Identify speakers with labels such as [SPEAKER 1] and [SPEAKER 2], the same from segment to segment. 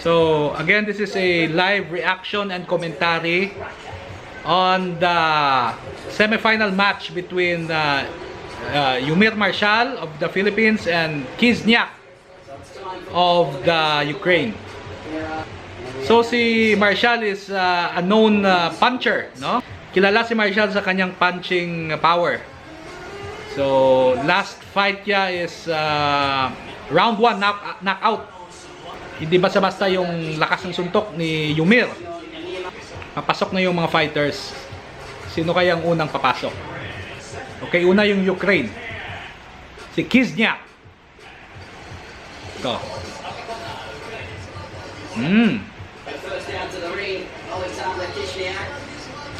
[SPEAKER 1] So again, this is a live reaction and commentary on the semi-final match between Yumir Marshall of the Philippines and Kizniak of the Ukraine. So si Marshall is a known puncher, no? Kilala si Marshall sa kanyang punching power. So last fight niya is round 1 knockout. Hindi basta-basta yung lakas ng suntok ni Yumir. Papasok na yung mga fighters. Sino kaya ang unang papasok? Okay, una yung Ukraine. Si Kizniak. Ito.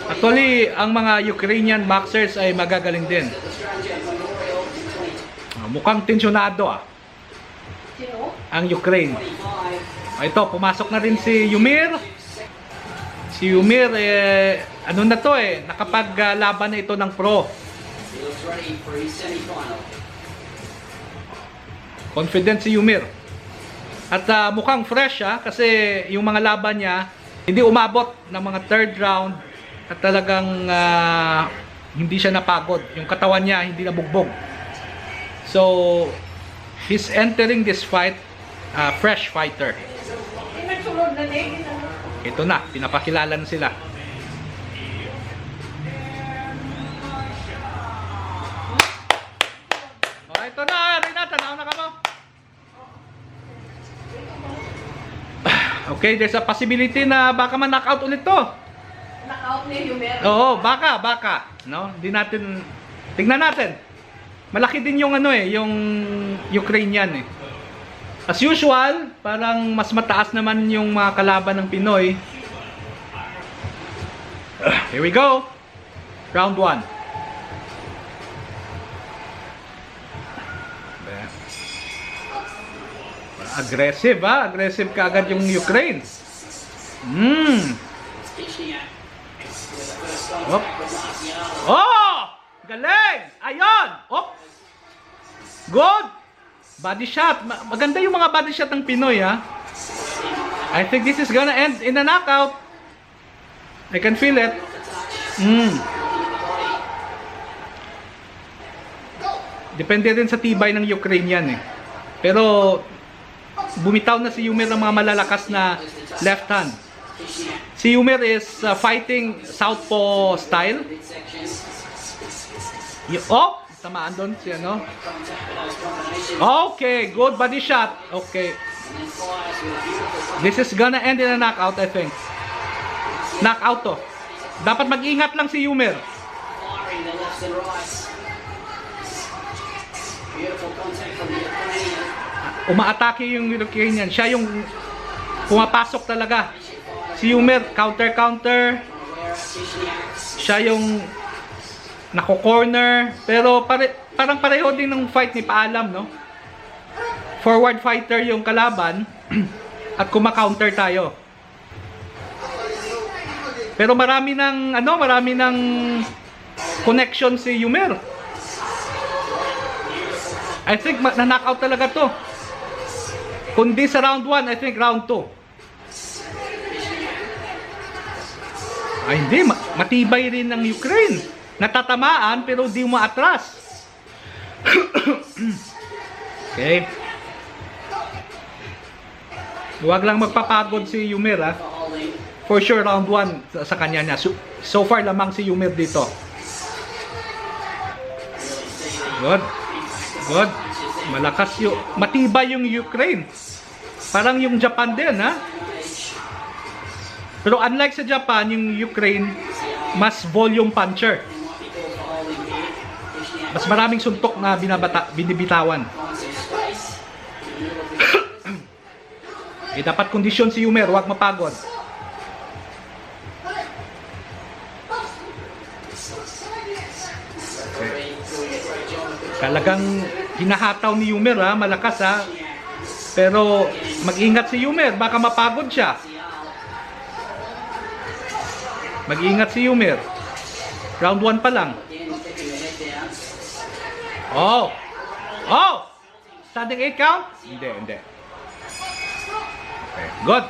[SPEAKER 1] Actually, ang mga Ukrainian boxers ay magagaling din. Mukhang tensyonado ang Ukraine. Ito, pumasok na rin si Yumir. Si Yumir, ano na to nakapaglaban na ito ng pro. Confident si Yumir. At mukhang fresh kasi yung mga laban niya, hindi umabot ng mga third round at talagang hindi siya napagod. Yung katawan niya hindi nabugbog. So, he's entering this fight fresh fighter. Ito na, pinapakilala na sila. Ito na, Renata, nauna ka mo. Okay, there's a possibility na baka man-knockout ulit to.
[SPEAKER 2] Knockout ni Yumir?
[SPEAKER 1] Oo, baka. No? Hindi natin, tingnan natin. Malaki din yung yung Ukrainian As usual, parang mas mataas naman yung mga kalaban ng Pinoy. Here we go. Round 1. Aggressive aggressive kaagad yung Ukraine. Oh! Galing! Ayun! Oh! Good! Body shot. Maganda yung mga body shot ng Pinoy I think this is gonna end in a knockout. I can feel it. Depende rin sa tibay ng Ukrainian Pero bumitaw na si Yumir ng mga malalakas na left hand. Si Yumir is fighting southpaw style. Oh! Tamaan doon si Okay, good body shot. Okay. This is gonna end in a knockout, I think. Knockout to. Dapat mag-ingat lang si Yumir. Umaatake yung Ukrainian. Siya yung pumapasok talaga. Si Yumir, counter. Siya yung nako-corner. Pero parang pareho din ng fight ni Paalam, no? Forward fighter yung kalaban at kuma-counter tayo. Pero marami ng connection si Yumir. I think na-knockout talaga to. Kundi sa round 1, I think round 2. Ay hindi, matibay rin ng Ukraine. Natatamaan pero di umaatras. Okay. Huwag lang magpapagod si Yumir For sure round 1 sa kanya niya. So far lamang si Yumir dito. Good. Malakas matibay yung Ukraine. Parang yung Japan din Pero unlike sa Japan, yung Ukraine mas volume puncher. Mas maraming suntok na binibitawan. Dapat kondisyon si Yumir, huwag mapagod. Talagang hinahataw ni Yumir malakas Pero mag-ingat si Yumir, baka mapagod siya. Mag-ingat si Yumir. Round 1 pa lang. Oh! Standing 8 count? Hindi. Okay. Good.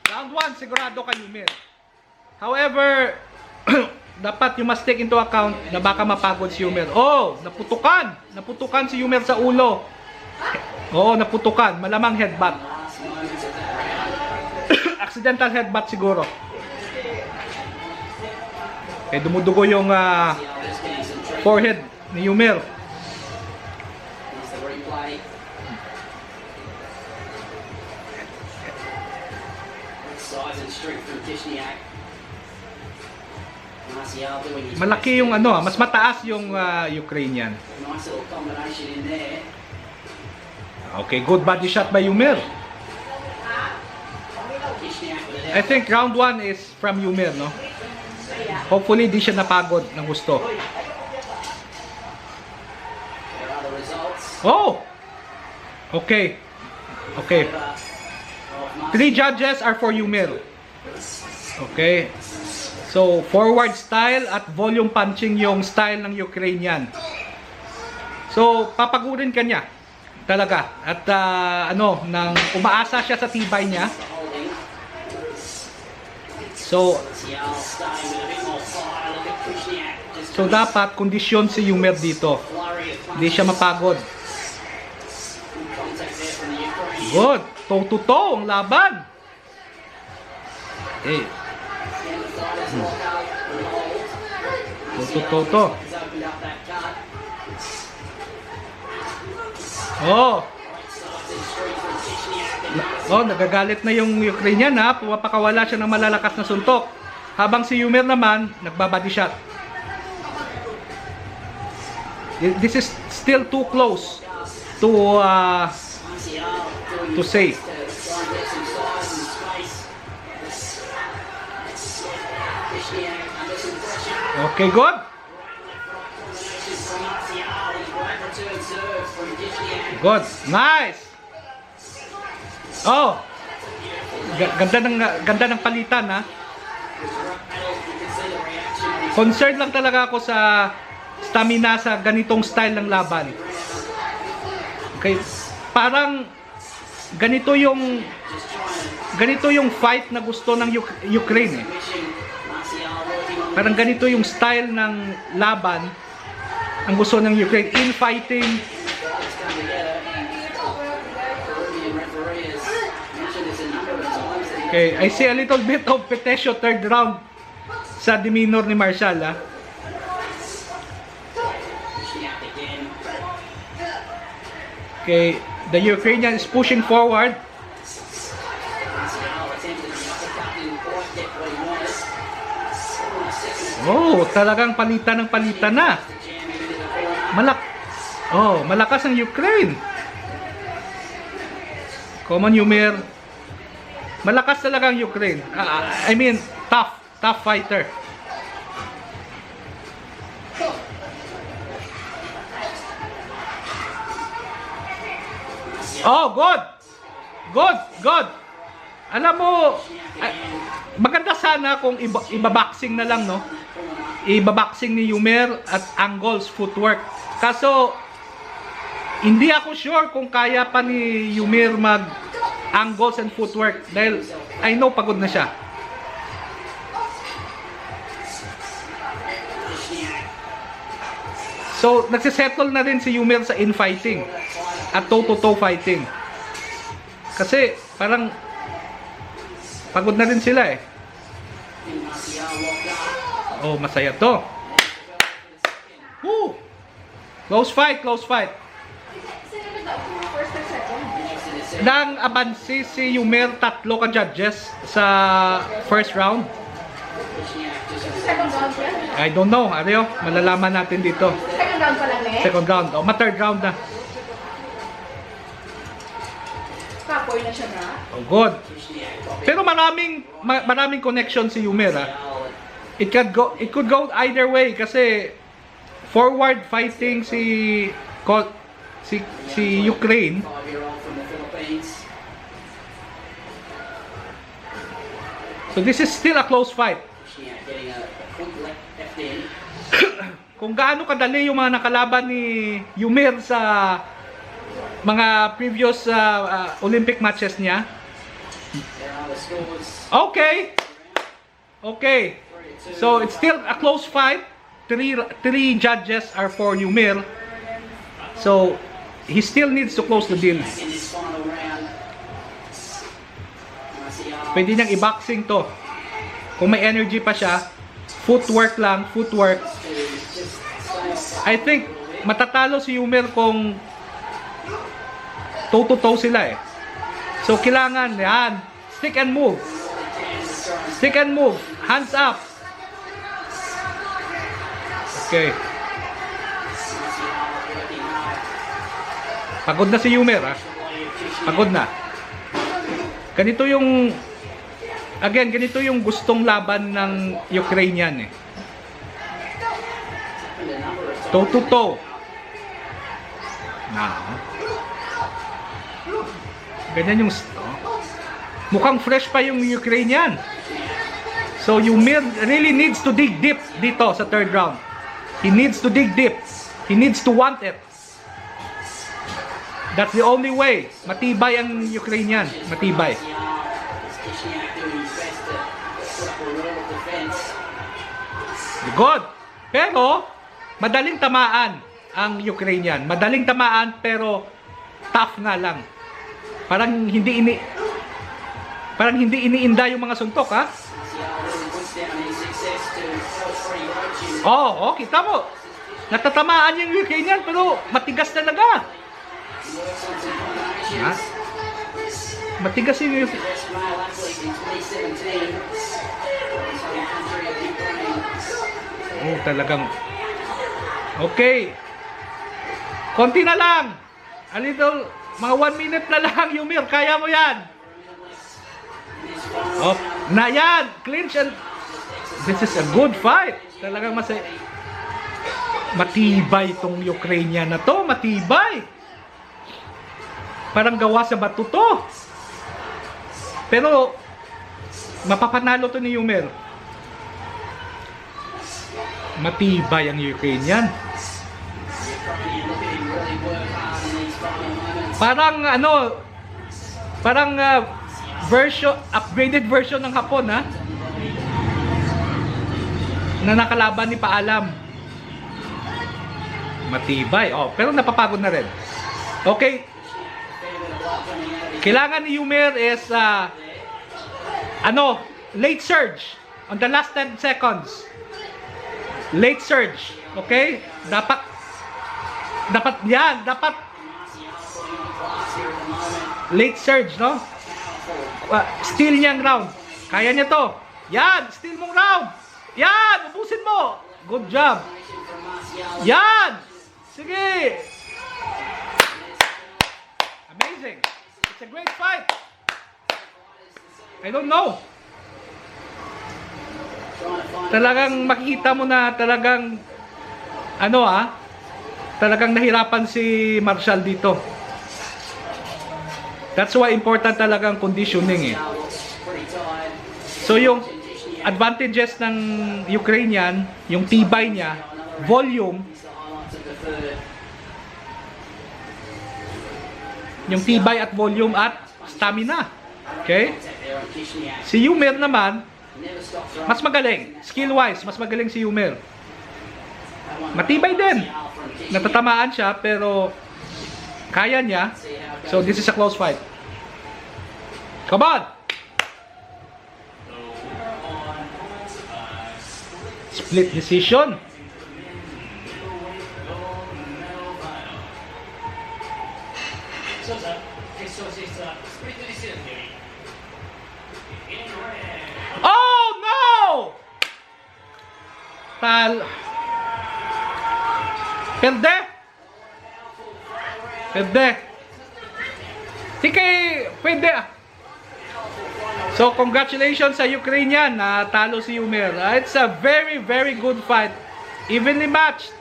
[SPEAKER 1] Round 1, sigurado ka Yumer. However, dapat you must take into account na baka mapagod si Yumer. Oh, naputukan. Naputukan si Yumer sa ulo. Oo, naputukan. Malamang headbutt. Accidental headbutt siguro. Eh, dumudugo yung forehead ni Yumer. Malaki yung ano, mas mataas yung Ukrainian. Okay, good body shot by Yumer. I think round 1 is from Yumer, no? Hopefully di siya napagod ng gusto. Oh! Okay. Okay. 3 judges are for Yumer. Okay. So, forward style at volume punching yung style ng Ukrainian. So, papagurin ka niya. Talaga. At nang umaasa siya sa tibay niya. So dapat kondisyon si Yumer dito. Hindi siya mapagod. Good. Toe-to-toe ang laban. Okay. Toe-to-toe. Oh. Oh, nagagalit na yung Ukrainian ha. Pumapakawala siya ng malalakas na suntok. Habang si Yumer naman, nagbabody shot. This is still too close to say. Okay, good. Good. Nice. Oh. Ganda ng palitan ha. Concerned lang talaga ako sa stamina sa ganitong style ng laban. Okay. Parang ganito yung fight na gusto ng Ukraine eh. Parang ganito yung style ng laban ang gusto ng Ukraine in fighting. Okay, I see a little bit of Petesio third round sa demeanor ni Marshall ha. Okay, the Ukrainian is pushing forward. Oh, talagang palitan ng palitan na. Malakas ang Ukraine. Come on, Yumer. Malakas talaga ang Ukraine. I mean, tough fighter. Oh, good. Good. Alam mo, maganda sana kung ibaboxing na lang, no? Ibaboxing ni Yumer at angles, footwork. Kaso, hindi ako sure kung kaya pa ni Yumer mag angles and footwork dahil I know pagod na siya. So, nagsisettle na rin si Yumer sa infighting at toe-to-toe fighting. Kasi, parang pagod na rin sila eh. Oh, masaya to. Woo! Close fight. Nang abansi si Yumer, 3 ka judges sa first round.
[SPEAKER 2] Second round yan.
[SPEAKER 1] I don't know, Areo, malalaman natin dito.
[SPEAKER 2] Second round pa lang eh.
[SPEAKER 1] Second round, third round na.
[SPEAKER 2] Kapoy na siya na.
[SPEAKER 1] Oh, good. Pero maraming connection si Yumer ha. It could go either way kasi forward fighting si Ukraine. So this is still a close fight. Kung gaano kadali yung mga nakalaban ni Yumer sa mga previous Olympic matches niya, Okay. Okay. So it's still a close fight. Three judges are for Yumir. So he still needs to close the deal. Pwede niyang i-boxing to. Kung may energy pa siya, footwork lang, footwork. I think matatalo si Yumir kung toe-to-toe sila eh. So kailangan yan, stick and move. Stick and move, hands up. Okay. Pagod na si Yumir, ha? Pagod na. Ganito yung ganito yung gustong laban ng Ukrainian eh. Toe to toe. Ganyan yung mukhang fresh pa yung Ukrainian. So Yumir really needs to dig deep dito sa third round. He needs to dig deep. He needs to want it. That's the only way. Matibay ang Ukrainian. Matibay. Good. Pero, madaling tamaan ang Ukrainian. Madaling tamaan pero tough nga lang. Parang hindi iniinda yung mga suntok, ha? Oh, kita mo. Natatamaan yung Ukrainian pero matigas talaga. Ha? Matigas yung oh, talagang okay. Konti na lang. A little, mga 1 minute na lang, Yumir. Kaya mo yan. Oh, na yan. Clinch and this is a good fight. Talagang matibay itong Ukrainian na to. Matibay. Parang gawa sa bato to. Pero mapapanalo to ni Yumir. Matibay ang Ukrainian. Parang upgraded version ng Hapon, ha? Na nakalaban ni Paalam. Matibay. Oh, pero napapagod na rin. Okay. Kailangan ni Yumir is late surge on the last 10 seconds. Late surge. Okay? Dapat late surge, no? Steal niyang round. Kaya niya to. Yan, steal mong round. Yan, ubusin mo. Good job. Yan. Sige. Amazing. It's a great fight. I don't know. Talagang makikita mo na talagang talagang nahirapan si Marshall dito. That's why important talagang conditioning eh. So yung advantages ng Ukrainian, yung tibay niya, volume, yung tibay at volume at stamina. Okay? Si Yumir naman, mas magaling. Skill-wise, mas magaling si Yumir. Matibay din. Natatamaan siya, pero kaya niya. So, this is a close fight. Come on! Split decision. Oh, no! Perde. Sige, pwede. So, congratulations sa Ukrainian. Talo si Yumir. It's a very, very good fight. Evenly matched.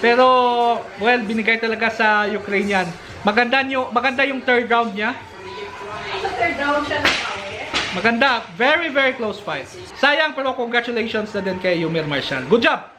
[SPEAKER 1] Pero, well, binigay talaga sa Ukrainian. Maganda yung third round niya.
[SPEAKER 2] Sa third round siya nag-away.
[SPEAKER 1] Maganda. Very, very close fight. Sayang, pero congratulations na din kay Yumir Marshall. Good job!